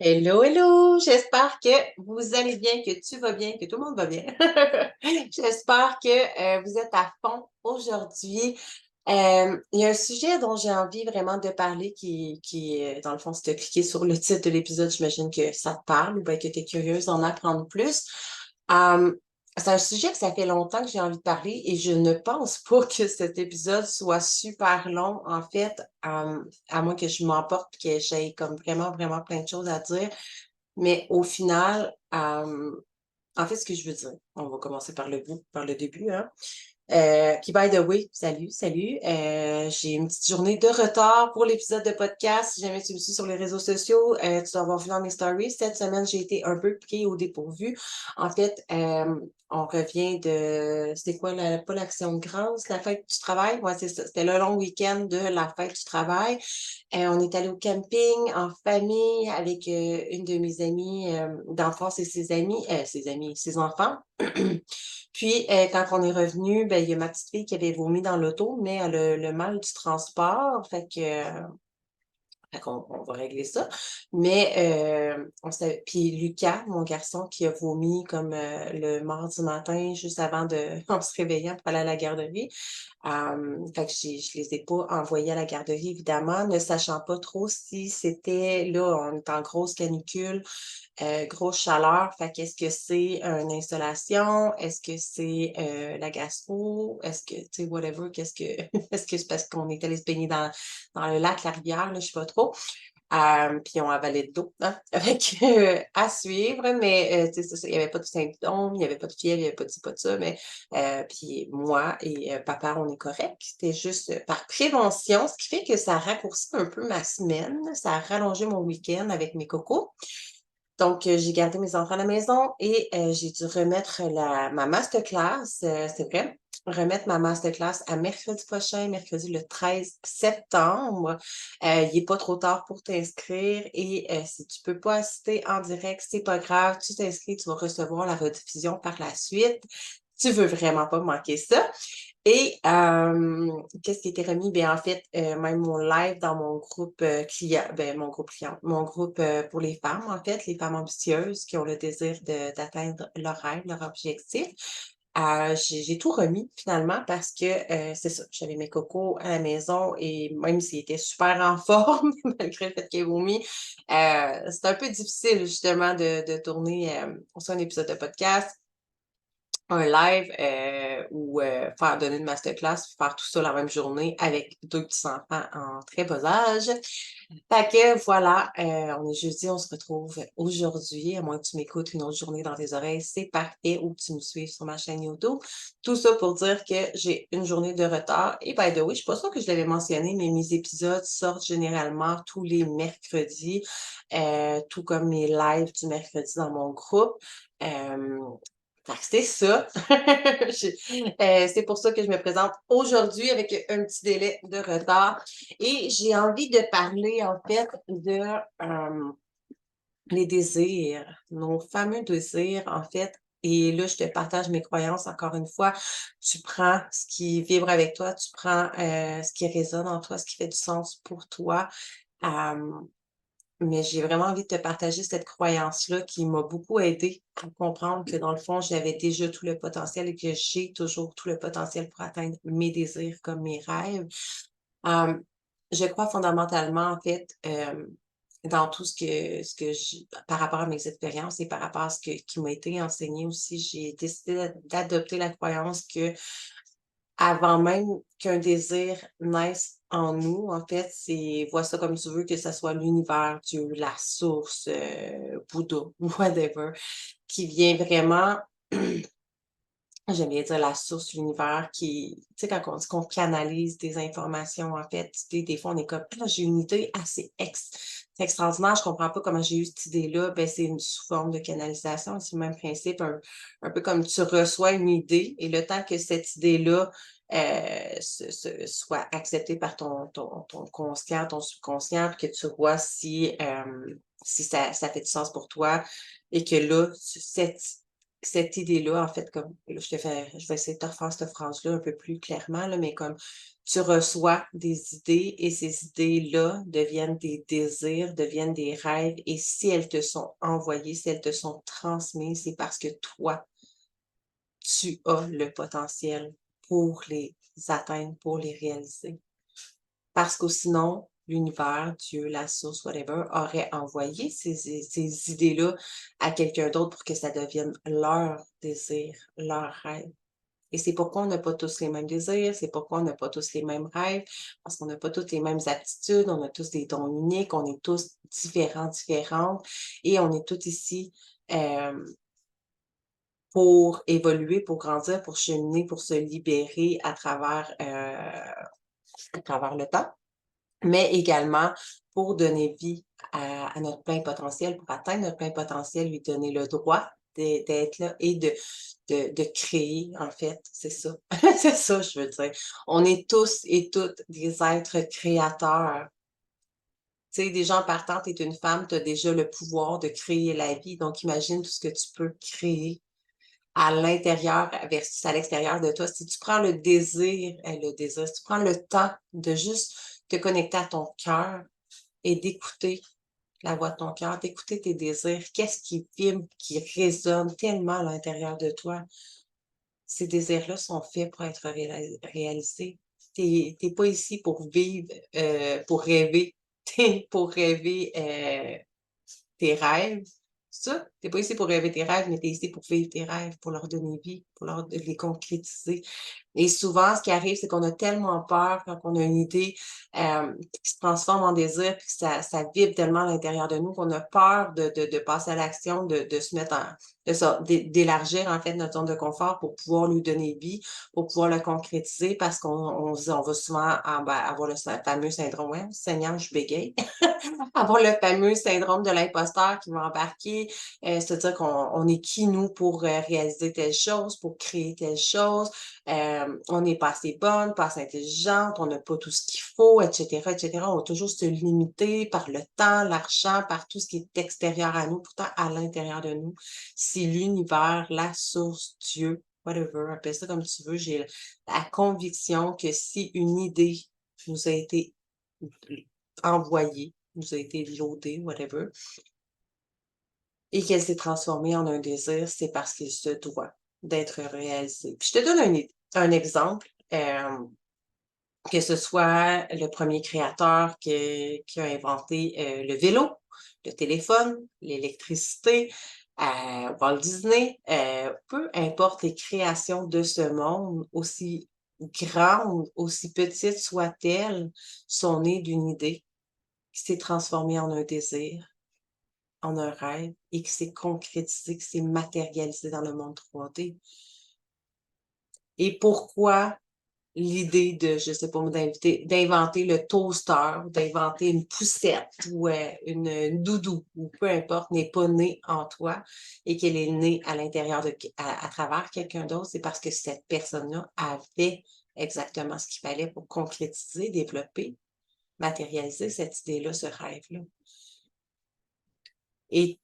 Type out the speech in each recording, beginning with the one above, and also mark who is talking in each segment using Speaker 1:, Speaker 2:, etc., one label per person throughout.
Speaker 1: Hello, hello! J'espère que vous allez bien, que tu vas bien, que tout le monde va bien. J'espère que vous êtes à fond aujourd'hui. Il y a un sujet dont j'ai envie vraiment de parler dans le fond, si tu as cliqué sur le titre de l'épisode, j'imagine que ça te parle ou bien que tu es curieuse d'en apprendre plus. Euh, c'est un sujet que ça fait longtemps que j'ai envie de parler et je ne pense pas que cet épisode soit super long. En fait, à moins que je m'emporte et que j'aie comme vraiment, vraiment plein de choses à dire. Mais au final, en fait, ce que je veux dire, on va commencer par le bout, par le début, hein. Puis by the way, salut. J'ai une petite journée de retard pour l'épisode de podcast. Si jamais tu me suis sur les réseaux sociaux, tu dois avoir vu dans mes stories. Cette semaine, j'ai été un peu pris au dépourvu. En fait, on revient de, c'était quoi, pas l'Action de grâce, la fête du travail? Ouais, c'est ça. C'était le long week-end de la fête du travail. On est allé au camping en famille avec une de mes amies d'enfance et ses enfants. Puis, quand on est revenu, ben, il y a ma petite fille qui avait vomi dans l'auto, mais elle a le mal du transport. Fait qu'on va régler ça. Mais puis Lucas, mon garçon, qui a vomi comme le mardi matin, juste avant en se réveillant pour aller à la garderie. Fait que je les ai pas envoyés à la garderie, évidemment, ne sachant pas trop si c'était là, on est en grosse canicule, grosse chaleur. Fait qu'est-ce que c'est une installation? Est-ce que c'est la gastro? Est-ce que, tu sais, whatever, qu'est-ce que est-ce que c'est parce qu'on est allé se baigner dans le lac, la rivière, là, je sais pas trop. Puis on avalé de l'eau, hein. Fait que, à suivre, mais tu sais, c'est ça, il y avait pas de symptômes, il y avait pas de fièvre, il y avait pas de ci, pas de ça, mais puis moi et papa, on est correct. C'était juste par prévention, ce qui fait que ça a raccourci un peu ma semaine, ça a rallongé mon week-end avec mes cocos. Donc, j'ai gardé mes enfants à la maison et j'ai dû remettre ma masterclass, c'est vrai, remettre ma masterclass à mercredi prochain, mercredi le 13 septembre. Il est pas trop tard pour t'inscrire et si tu peux pas assister en direct, c'est pas grave, tu t'inscris, tu vas recevoir la rediffusion par la suite. Tu veux vraiment pas manquer ça. Et qu'est-ce qui était remis? Ben en fait, même mon live dans mon groupe, client ben mon groupe, pour les femmes, en fait, les femmes ambitieuses qui ont le désir d'atteindre leur rêve, leur objectif. J'ai tout remis finalement parce que, c'est ça, j'avais mes cocos à la maison et même s'ils étaient super en forme, malgré le fait qu'ils aient vomi, c'était un peu difficile justement de tourner, soit un épisode de podcast, un live, ou faire donner une masterclass, puis faire tout ça la même journée avec 2 petits-enfants en très bas âge. Fait que voilà, on est jeudi, on se retrouve aujourd'hui, à moins que tu m'écoutes une autre journée dans tes oreilles, c'est parfait, ou que tu me suives sur ma chaîne YouTube. Tout ça pour dire que j'ai une journée de retard et by the way, je suis pas sûre que je l'avais mentionné, mais mes épisodes sortent généralement tous les mercredis, tout comme mes lives du mercredi dans mon groupe. Hem fait que c'est ça. C'est pour ça que je me présente aujourd'hui avec un petit délai de retard et j'ai envie de parler en fait de, les désirs, nos fameux désirs en fait et là je te partage mes croyances encore une fois. Tu prends ce qui vibre avec toi, tu prends, ce qui résonne en toi, ce qui fait du sens pour toi. Hem mais j'ai vraiment envie de te partager cette croyance-là qui m'a beaucoup aidée à comprendre que dans le fond, j'avais déjà tout le potentiel et que j'ai toujours tout le potentiel pour atteindre mes désirs comme mes rêves. Hem, je crois fondamentalement, en fait, dans tout ce que par rapport à mes expériences et par rapport à ce qui m'a été enseigné aussi, j'ai décidé d'adopter la croyance que avant même qu'un désir naisse en nous, en fait, c'est vois ça comme tu veux, que ça soit l'univers, Dieu, la source, Bouddha, whatever, qui vient vraiment j'aime bien dire la source, l'univers qui tu sais, quand on dit qu'on canalise des informations, en fait, tu sais, des fois, on est comme: «Ah, j'ai une idée, ah, c'est extraordinaire, je comprends pas comment j'ai eu cette idée-là». Ben, c'est une sous forme de canalisation, c'est le même principe, un peu comme tu reçois une idée et le temps que cette idée-là, soit acceptée par ton conscient, ton subconscient, puis que tu vois si ça fait du sens pour toi et que là, cette cette idée-là, en fait, comme là, je vais essayer de te refaire cette phrase-là un peu plus clairement, là, mais comme tu reçois des idées et ces idées-là deviennent des désirs, deviennent des rêves et si elles te sont envoyées, si elles te sont transmises, c'est parce que toi, tu as le potentiel pour les atteindre, pour les réaliser. Parce que sinon, l'univers, Dieu, la source, whatever, aurait envoyé ces idées-là à quelqu'un d'autre pour que ça devienne leur désir, leur rêve. Et c'est pourquoi on n'a pas tous les mêmes désirs, c'est pourquoi on n'a pas tous les mêmes rêves, parce qu'on n'a pas toutes les mêmes aptitudes, on a tous des dons uniques, on est tous différents, différentes, et on est tous ici pour évoluer, pour grandir, pour cheminer, pour se libérer à travers le temps. Mais également pour donner vie à notre plein potentiel, pour atteindre notre plein potentiel, lui donner le droit d'être là et de créer, en fait, c'est ça. C'est ça, je veux dire. On est tous et toutes des êtres créateurs. Tu sais, déjà en partant, tu es une femme, tu as déjà le pouvoir de créer la vie. Donc, imagine tout ce que tu peux créer à l'intérieur versus à l'extérieur de toi. Si tu prends le désir, si tu prends le temps de juste te connecter à ton cœur et d'écouter la voix de ton cœur, d'écouter tes désirs, qu'est-ce qui vibre, qui résonne tellement à l'intérieur de toi. Ces désirs-là sont faits pour être réalisés. T'es pas ici pour vivre, pour rêver. T'es pour rêver tes rêves, ça. Tu pas ici pour rêver tes rêves, mais tu es ici pour vivre tes rêves, pour leur donner vie, pour les concrétiser. Et souvent, ce qui arrive, c'est qu'on a tellement peur quand on a une idée qui se transforme en désir, puis que ça vibre tellement à l'intérieur de nous qu'on a peur de passer à l'action, de se mettre d'élargir en fait notre zone de confort pour pouvoir lui donner vie, pour pouvoir le concrétiser, parce on va souvent avoir le fameux syndrome, ouais, Seigneur, je bégaye. Avoir le fameux syndrome de l'imposteur qui va embarquer, se dire qu'on est qui nous pour, réaliser telle chose, pour créer telle chose, on n'est pas assez bonne, pas assez intelligente, on n'a pas tout ce qu'il faut et cetera et cetera. On va toujours se limiter par le temps, l'argent, par tout ce qui est extérieur à nous, pourtant à l'intérieur de nous, c'est l'univers, la source, Dieu, whatever, appelle ça comme tu veux. J'ai la conviction que si une idée nous a été envoyée, nous a été loadée, whatever, et qu'elle s'est transformée en un désir, c'est parce qu'il se doit d'être réalisé. Puis je te donne un exemple, que ce soit le premier créateur qui a inventé le vélo, le téléphone, l'électricité, Walt Disney, peu importe les créations de ce monde, aussi grandes, aussi petites soient-elles, sont nées d'une idée qui s'est transformée en un désir, en un rêve et qui s'est concrétisé, qui s'est matérialisé dans le monde 3D. Et pourquoi l'idée de, je sais pas moi, d'inventer le toaster, d'inventer une poussette ou une doudou ou peu importe, n'est pas née en toi et qu'elle est née à l'intérieur à travers quelqu'un d'autre, c'est parce que cette personne-là avait exactement ce qu'il fallait pour concrétiser, développer, matérialiser cette idée-là, ce rêve-là. Et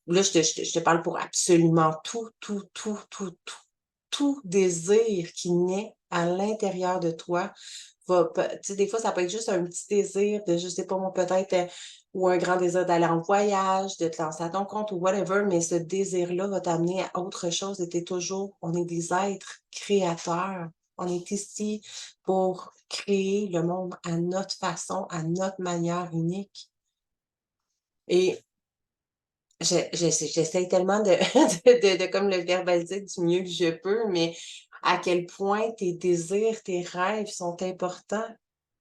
Speaker 1: là, je te parle pour absolument tout, tout, tout, tout, tout, tout désir qui naît à l'intérieur de toi tu sais, des fois, ça peut être juste un petit désir de, je sais pas moi, peut-être, ou un grand désir d'aller en voyage, de te lancer à ton compte ou whatever, mais ce désir-là va t'amener à autre chose et on est des êtres créateurs. On est ici pour créer le monde à notre façon, à notre manière unique. Et j'essaie tellement de de comme le verbaliser du mieux que je peux, mais à quel point tes désirs, tes rêves sont importants.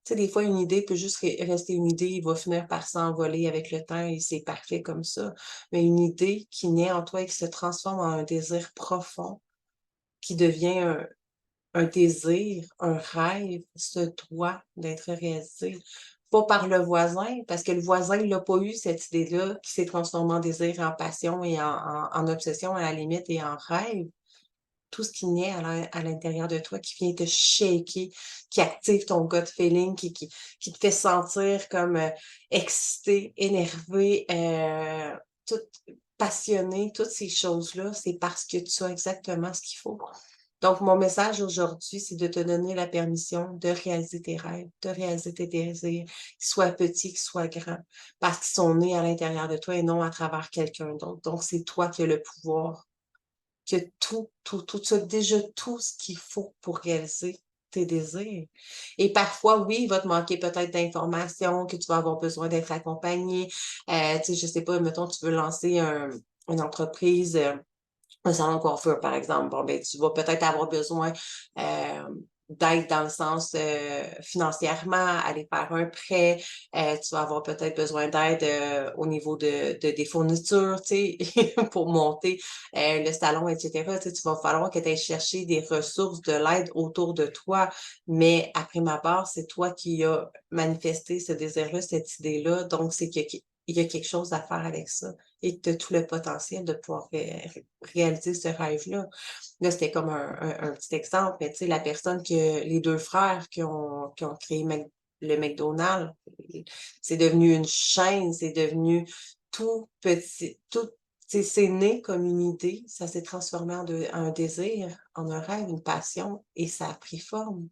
Speaker 1: Tu sais, des fois, une idée peut juste rester une idée, il va finir par s'envoler avec le temps et c'est parfait comme ça. Mais une idée qui naît en toi et qui se transforme en un désir profond, qui devient un désir, un rêve, se doit d'être réalisé. Pas par le voisin, parce que le voisin il l'a pas eu cette idée-là, qui s'est transformée en désir, en passion et en obsession à la limite et en rêve. Tout ce qui naît à l'intérieur de toi, qui vient te shaker, qui active ton gut feeling, qui te fait sentir comme excité, énervé, tout passionné, toutes ces choses-là, c'est parce que tu as exactement ce qu'il faut. Donc, mon message aujourd'hui, c'est de te donner la permission de réaliser tes rêves, de réaliser tes désirs, qu'ils soient petits, qu'ils soient grands, parce qu'ils sont nés à l'intérieur de toi et non à travers quelqu'un d'autre. Donc, c'est toi qui as le pouvoir, que tu as déjà tout ce qu'il faut pour réaliser tes désirs. Et parfois, oui, il va te manquer peut-être d'informations, que tu vas avoir besoin d'être accompagné. Tu sais, je sais pas, mettons, tu veux lancer une entreprise, un salon de coiffure, par exemple. Bon, ben, tu vas peut-être avoir besoin d'aide dans le sens financièrement, aller faire un prêt. Tu vas avoir peut-être besoin d'aide au niveau des fournitures, tu sais, pour monter le salon, etc. Tu sais, tu vas falloir que tu ailles chercher des ressources, de l'aide autour de toi. Mais après ma part, c'est toi qui as manifesté ce désir-là, cette idée-là. Donc, c'est qu'il y a quelque chose à faire avec ça et que tu as tout le potentiel de pouvoir réaliser ce rêve-là. Là, c'était comme un petit exemple, mais tu sais, la personne les 2 frères qui ont créé le McDonald's, c'est devenu une chaîne, c'est devenu tout petit, tout c'est né comme une idée, ça s'est transformé en un désir, en un rêve, une passion et ça a pris forme.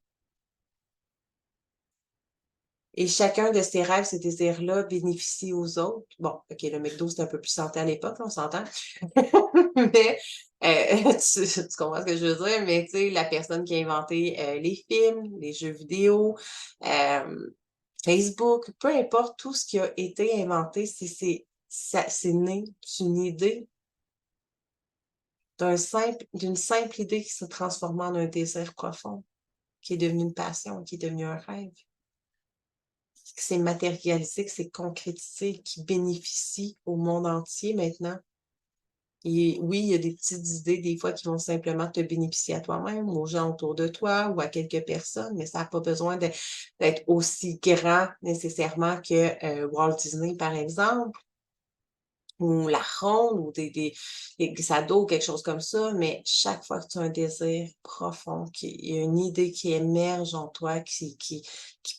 Speaker 1: Et chacun de ces rêves, ces désirs-là bénéficie aux autres. Bon, OK, le McDo, c'était un peu plus santé à l'époque, là, on s'entend. Mais, tu comprends ce que je veux dire? Mais tu sais, la personne qui a inventé, les films, les jeux vidéo, Facebook, peu importe tout ce qui a été inventé, c'est né d'une idée, d'une simple idée qui s'est transformée en un désir profond, qui est devenu une passion, qui est devenu un rêve. Que c'est matérialisé, que c'est concrétisé, qui bénéficie au monde entier maintenant. Et oui, il y a des petites idées des fois qui vont simplement te bénéficier à toi-même, aux gens autour de toi ou à quelques personnes, mais ça n'a pas besoin d'être aussi grand nécessairement que Walt Disney, par exemple, ou la ronde, ou des glissades quelque chose comme ça, mais chaque fois que tu as un désir profond, qu'il y a une idée qui émerge en toi, qui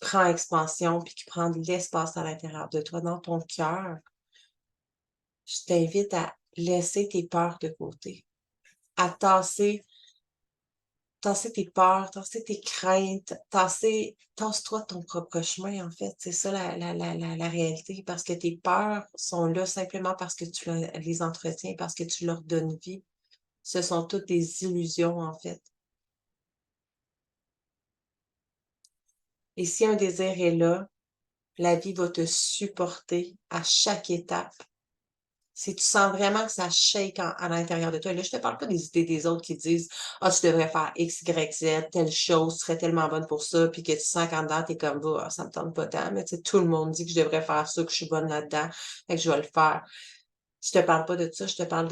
Speaker 1: prend expansion, puis qui prend de l'espace à l'intérieur de toi, dans ton cœur, je t'invite à laisser tes peurs de côté, à tasser tes peurs, tasser tes craintes, tasse-toi ton propre chemin, en fait. C'est ça la réalité, parce que tes peurs sont là simplement parce que tu les entretiens, parce que tu leur donnes vie. Ce sont toutes des illusions, en fait. Et si un désir est là, la vie va te supporter à chaque étape. Si tu sens vraiment que ça shake à l'intérieur de toi, et là, je te parle pas des idées des autres qui disent: «Ah, tu devrais faire X, Y, Z, telle chose, tu serais tellement bonne pour ça», puis que tu sens qu'en dedans, tu es comme: «Ah, ça me tente pas tant», mais tu sais, tout le monde dit que je devrais faire ça, que je suis bonne là-dedans, fait que je vais le faire. Je te parle pas de ça, je te parle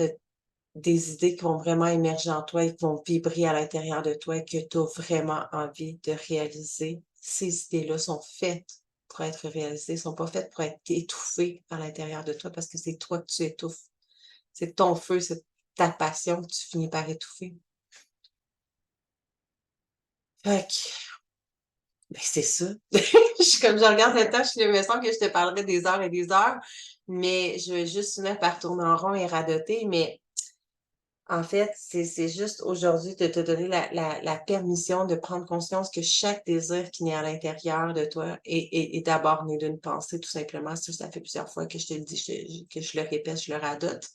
Speaker 1: des idées qui vont vraiment émerger en toi et qui vont vibrer à l'intérieur de toi et que tu as vraiment envie de réaliser. Ces idées-là sont faites pour être réalisées, sont pas faites pour être étouffées à l'intérieur de toi parce que c'est toi que tu étouffes. C'est ton feu, c'est ta passion que tu finis par étouffer. Fait que, ben, c'est ça. Je suis comme je regarde le temps, il me semble que je te parlerais des heures et des heures, mais je vais juste finir par tourner en rond et radoter, mais en fait, c'est juste aujourd'hui de te donner la permission de prendre conscience que chaque désir qui naît à l'intérieur de toi est d'abord né d'une pensée, tout simplement. Ça fait plusieurs fois que je te le dis, que je le répète, je le radote.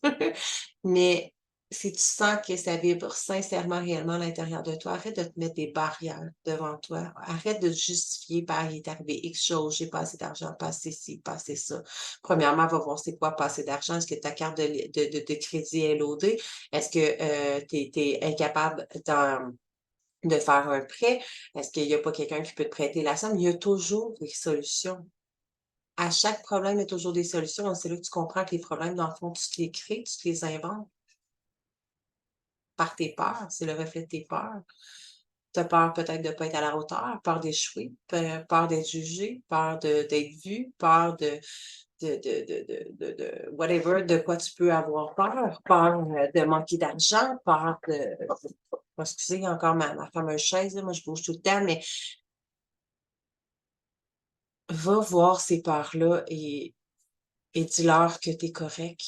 Speaker 1: Mais si tu sens que ça vibre sincèrement, réellement à l'intérieur de toi, arrête de te mettre des barrières devant toi. Arrête de te justifier par il est arrivé X chose, j'ai pas assez d'argent, pas assez ci, pas assez ça. Premièrement, va voir c'est quoi pas assez d'argent. Est-ce que ta carte de crédit est loadée? Est-ce que tu es incapable de faire un prêt? Est-ce qu'il y a pas quelqu'un qui peut te prêter la somme? Il y a toujours des solutions. À chaque problème, il y a toujours des solutions. C'est là que tu comprends que les problèmes, dans le fond, tu te les crées, tu te les inventes par tes peurs. C'est le reflet de tes peurs. Tu as peur peut-être de ne pas être à la hauteur, peur d'échouer, peur d'être jugé, peur d'être vu, peur de whatever, de quoi tu peux avoir peur, peur de manquer d'argent, peur de excusez encore ma fameuse chaise, là, moi je bouge tout le temps, mais va voir ces peurs-là et dis-leur que tu es correct,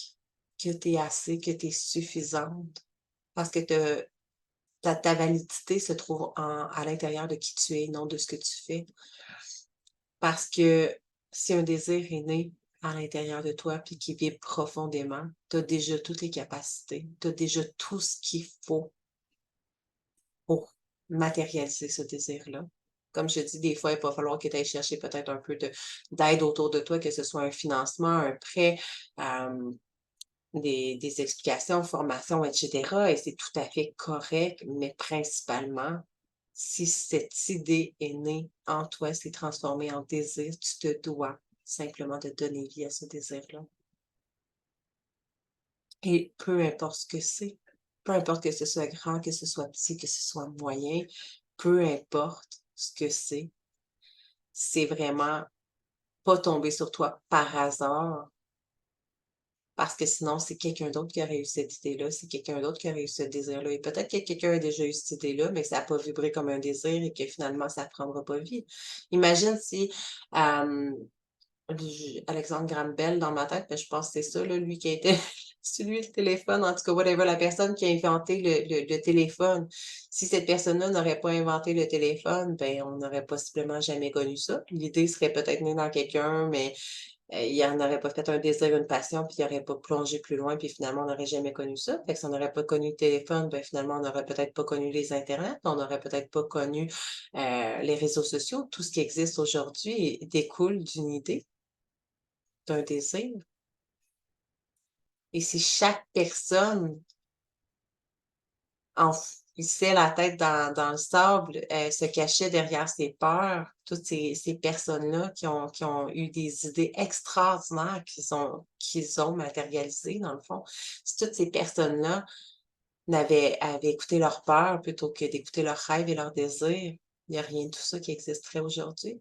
Speaker 1: que tu es assez, que tu es suffisante, parce que ta validité se trouve à l'intérieur de qui tu es, non de ce que tu fais. Parce que si un désir est né à l'intérieur de toi puis qui vibre profondément, tu as déjà toutes les capacités, tu as déjà tout ce qu'il faut pour matérialiser ce désir-là. Comme je dis, des fois, il va falloir que tu ailles chercher peut-être un peu d'aide autour de toi, que ce soit un financement, un prêt, des explications, formations, etc. Et c'est tout à fait correct, mais principalement, si cette idée est née en toi, s'est transformée en désir, tu te dois simplement de donner vie à ce désir-là. Et peu importe ce que c'est, peu importe que ce soit grand, que ce soit petit, que ce soit moyen, peu importe ce que c'est vraiment pas tomber sur toi par hasard, parce que sinon, c'est quelqu'un d'autre qui aurait eu cette idée-là, c'est quelqu'un d'autre qui aurait eu ce désir-là. Et peut-être que quelqu'un a déjà eu cette idée-là, mais ça n'a pas vibré comme un désir et que finalement, ça ne prendra pas vie. Imagine si Alexandre Graham Bell dans ma tête, ben, je pense que c'est ça, là, lui qui a été c'est lui le téléphone, en tout cas, whatever, la personne qui a inventé le téléphone. Si cette personne-là n'aurait pas inventé le téléphone, ben, on n'aurait possiblement jamais connu ça. L'idée serait peut-être née dans quelqu'un, mais il en aurait pas fait un désir, une passion, puis il aurait pas plongé plus loin, puis finalement, on n'aurait jamais connu ça. Fait que si on n'aurait pas connu le téléphone, ben, finalement, on n'aurait peut-être pas connu les internets, on n'aurait peut-être pas connu, les réseaux sociaux. Tout ce qui existe aujourd'hui découle d'une idée, d'un désir. Et si chaque personne enfouissait la tête dans le sable, se cachait derrière ses peurs, toutes ces personnes-là qui ont eu des idées extraordinaires qu'ils ont matérialisées dans le fond, si toutes ces personnes-là avaient écouté leurs peurs plutôt que d'écouter leurs rêves et leurs désirs, il n'y a rien de tout ça qui existerait aujourd'hui.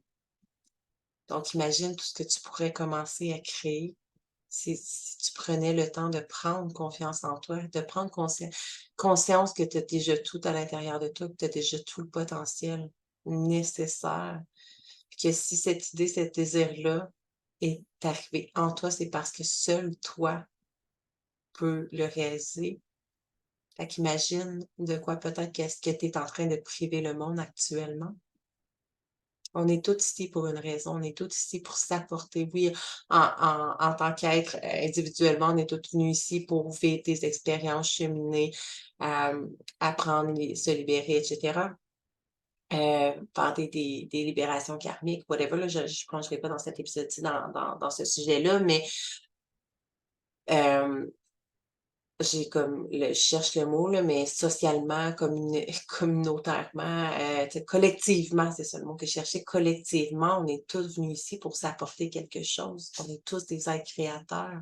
Speaker 1: Donc imagine tout ce que tu pourrais commencer à créer si tu prenais le temps de prendre confiance en toi, de prendre conscience que tu as déjà tout à l'intérieur de toi, que tu as déjà tout le potentiel nécessaire, puis que si cette idée, cet désir-là est arrivé en toi, c'est parce que seul toi peux le réaliser. Fait qu'imagine de quoi peut-être qu'est-ce que tu es en train de priver le monde actuellement. On est tous ici pour une raison, on est tous ici pour s'apporter. Oui, en tant qu'être individuellement, on est tous venus ici pour vivre des expériences, cheminer, apprendre, se libérer, etc. Faire des libérations karmiques, whatever. Là, je ne plongerai pas dans cet épisode-ci, dans ce sujet-là, mais euh, j'ai comme je cherche le mot là, mais socialement, communautairement, tu sais, collectivement, c'est ça le mot que je cherchais. Collectivement, on est tous venus ici pour s'apporter quelque chose. On est tous des êtres créateurs.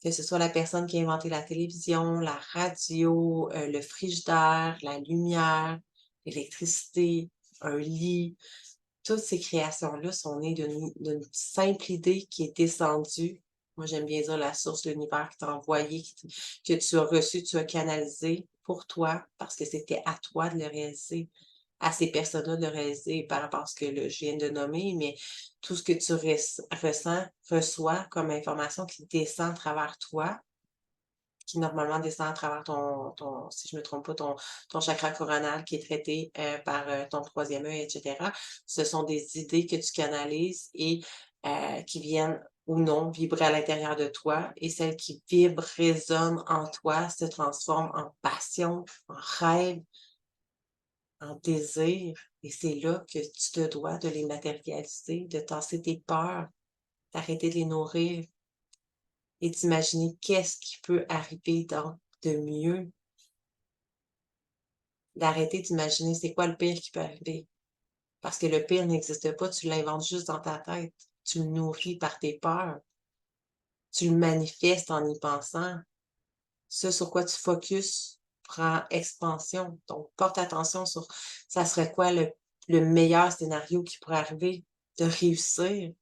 Speaker 1: Que ce soit la personne qui a inventé la télévision, la radio, le frigidaire, la lumière, l'électricité, un lit. Toutes ces créations-là sont nées d'une simple idée qui est descendue. Moi, j'aime bien dire la source, l'univers qui t'a envoyé, que tu as reçu, tu as canalisé pour toi, parce que c'était à toi de le réaliser, à ces personnes-là de le réaliser par rapport à ce que je viens de nommer, mais tout ce que tu reçois comme information qui descend à travers toi, qui normalement descend à travers si je ne me trompe pas, ton chakra coronal qui est traité par ton troisième œil, etc. Ce sont des idées que tu canalises et qui viennent ou non vibrer à l'intérieur de toi. Et celles qui vibrent, résonnent en toi, se transforment en passion, en rêve, en désir. Et c'est là que tu te dois de les matérialiser, de tasser tes peurs, d'arrêter de les nourrir et d'imaginer qu'est-ce qui peut arriver de mieux. D'arrêter d'imaginer c'est quoi le pire qui peut arriver. Parce que le pire n'existe pas, tu l'inventes juste dans ta tête. Tu le nourris par tes peurs. Tu le manifestes en y pensant. Ce sur quoi tu focuses prend expansion. Donc, porte attention sur ça serait quoi le meilleur scénario qui pourrait arriver de réussir.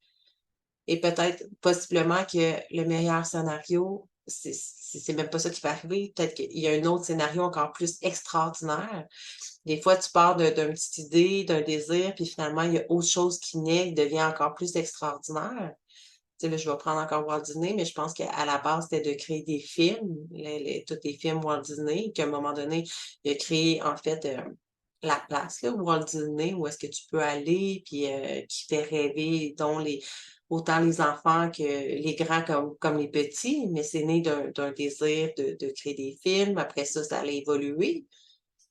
Speaker 1: Et peut-être, possiblement, que le meilleur scénario, c'est même pas ça qui va arriver. Peut-être qu'il y a un autre scénario encore plus extraordinaire. Des fois, tu pars d'une petite idée, d'un désir, puis finalement, il y a autre chose qui naît, qui devient encore plus extraordinaire. sais, là, je vais prendre encore Walt Disney, mais je pense qu'à la base, c'était de créer des films, tous les films Walt Disney, qu'à un moment donné, il a créé, en fait, la place, là, Walt Disney, où est-ce que tu peux aller, puis qui fait rêver, dont autant les enfants que les grands comme les petits, mais c'est né d'un désir de créer des films. Après ça allait évoluer.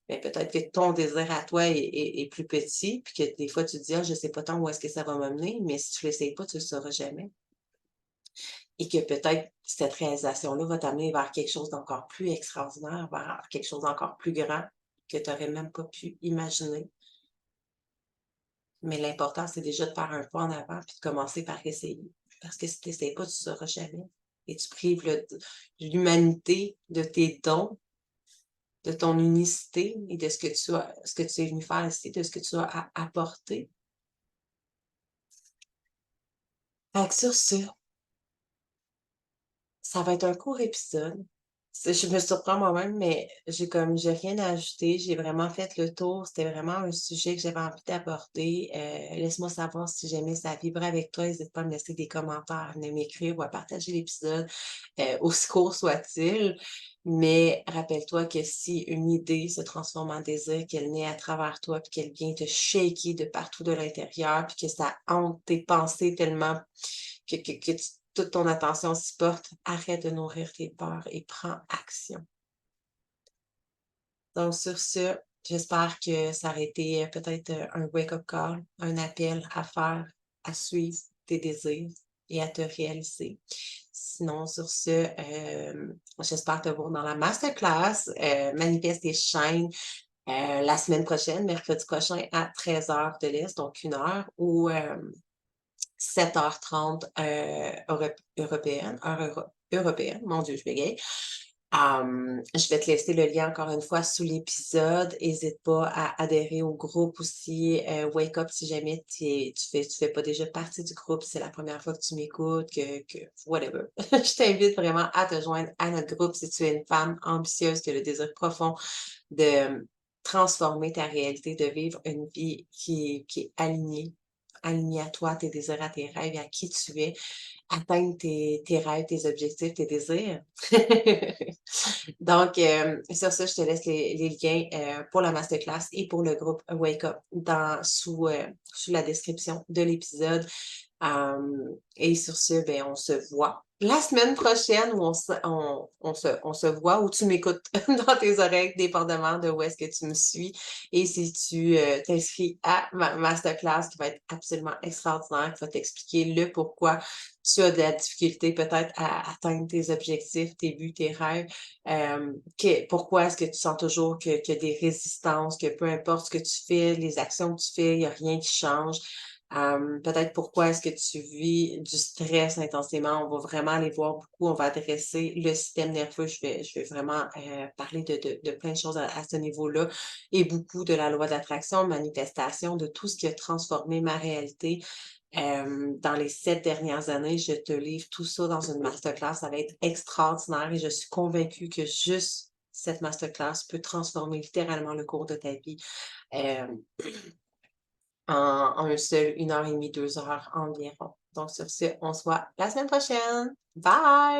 Speaker 1: Mais peut-être que ton désir à toi est plus petit, puis que des fois tu te dis: «Ah, je sais pas tant où est-ce que ça va m'amener», mais si tu l'essayes pas, tu le sauras jamais. Et que peut-être cette réalisation-là va t'amener vers quelque chose d'encore plus extraordinaire, vers quelque chose d'encore plus grand que tu aurais même pas pu imaginer. Mais l'important, c'est déjà de faire un pas en avant puis de commencer par essayer. Parce que si tu essaies pas, tu sauras jamais et tu prives l'humanité de tes dons, de ton unicité et de ce que tu es venu faire ici, de ce que tu as à apporter. Fait que sur ce, ça va être un court épisode. Je me surprends moi-même, mais j'ai rien à ajouter. J'ai vraiment fait le tour. C'était vraiment un sujet que j'avais envie d'aborder. Laisse-moi savoir si jamais ça vibre avec toi. N'hésite pas à me laisser des commentaires, à venir m'écrire ou à partager l'épisode, aussi court soit-il. Mais rappelle-toi que si une idée se transforme en désir, qu'elle naît à travers toi, puis qu'elle vient te shaker de partout de l'intérieur, puis que ça hante tes pensées tellement que toute ton attention s'y porte, arrête de nourrir tes peurs et prends action. Donc sur ce, j'espère que ça aurait été peut-être un wake-up call, un appel à faire, à suivre tes désirs et à te réaliser. Sinon, sur ce, j'espère te voir dans la masterclass Manifeste et Shine la semaine prochaine, mercredi prochain à 13h de l'Est, donc 1 heure, ou 7h30 européenne, européenne, mon Dieu, je bégaye. Je vais te laisser le lien encore une fois sous l'épisode. N'hésite pas à adhérer au groupe aussi, Wake Up si jamais tu fais pas déjà partie du groupe, c'est la première fois que tu m'écoutes, que whatever. Je t'invite vraiment à te joindre à notre groupe si tu es une femme ambitieuse qui a le désir profond de transformer ta réalité, de vivre une vie qui est alignée à toi, tes désirs, à tes rêves et à qui tu es, atteindre tes rêves, tes objectifs, tes désirs. Donc, sur ça, je te laisse les liens pour la masterclass et pour le groupe Wake Up sous la description de l'épisode. Et sur ce, ben, on se voit la semaine prochaine où on se voit, où tu m'écoutes dans tes oreilles, dépendamment de où est-ce que tu me suis. Et si tu t'inscris à ma masterclass qui va être absolument extraordinaire, qui va t'expliquer le pourquoi tu as de la difficulté peut-être à atteindre tes objectifs, tes buts, tes rêves. Pourquoi est-ce que tu sens toujours qu'il y a des résistances, que peu importe ce que tu fais, les actions que tu fais, il n'y a rien qui change. Peut-être pourquoi est-ce que tu vis du stress intensément. On va vraiment aller voir beaucoup, on va adresser le système nerveux. Je vais vraiment parler de plein de choses à ce niveau-là et beaucoup de la loi d'attraction, manifestation, de tout ce qui a transformé ma réalité. Dans les 7 dernières années, je te livre tout ça dans une masterclass. Ça va être extraordinaire et je suis convaincue que juste cette masterclass peut transformer littéralement le cours de ta vie. Hem en un seul 1 heure et demie, 2 heures environ. Donc sur ce, on se voit la semaine prochaine. Bye!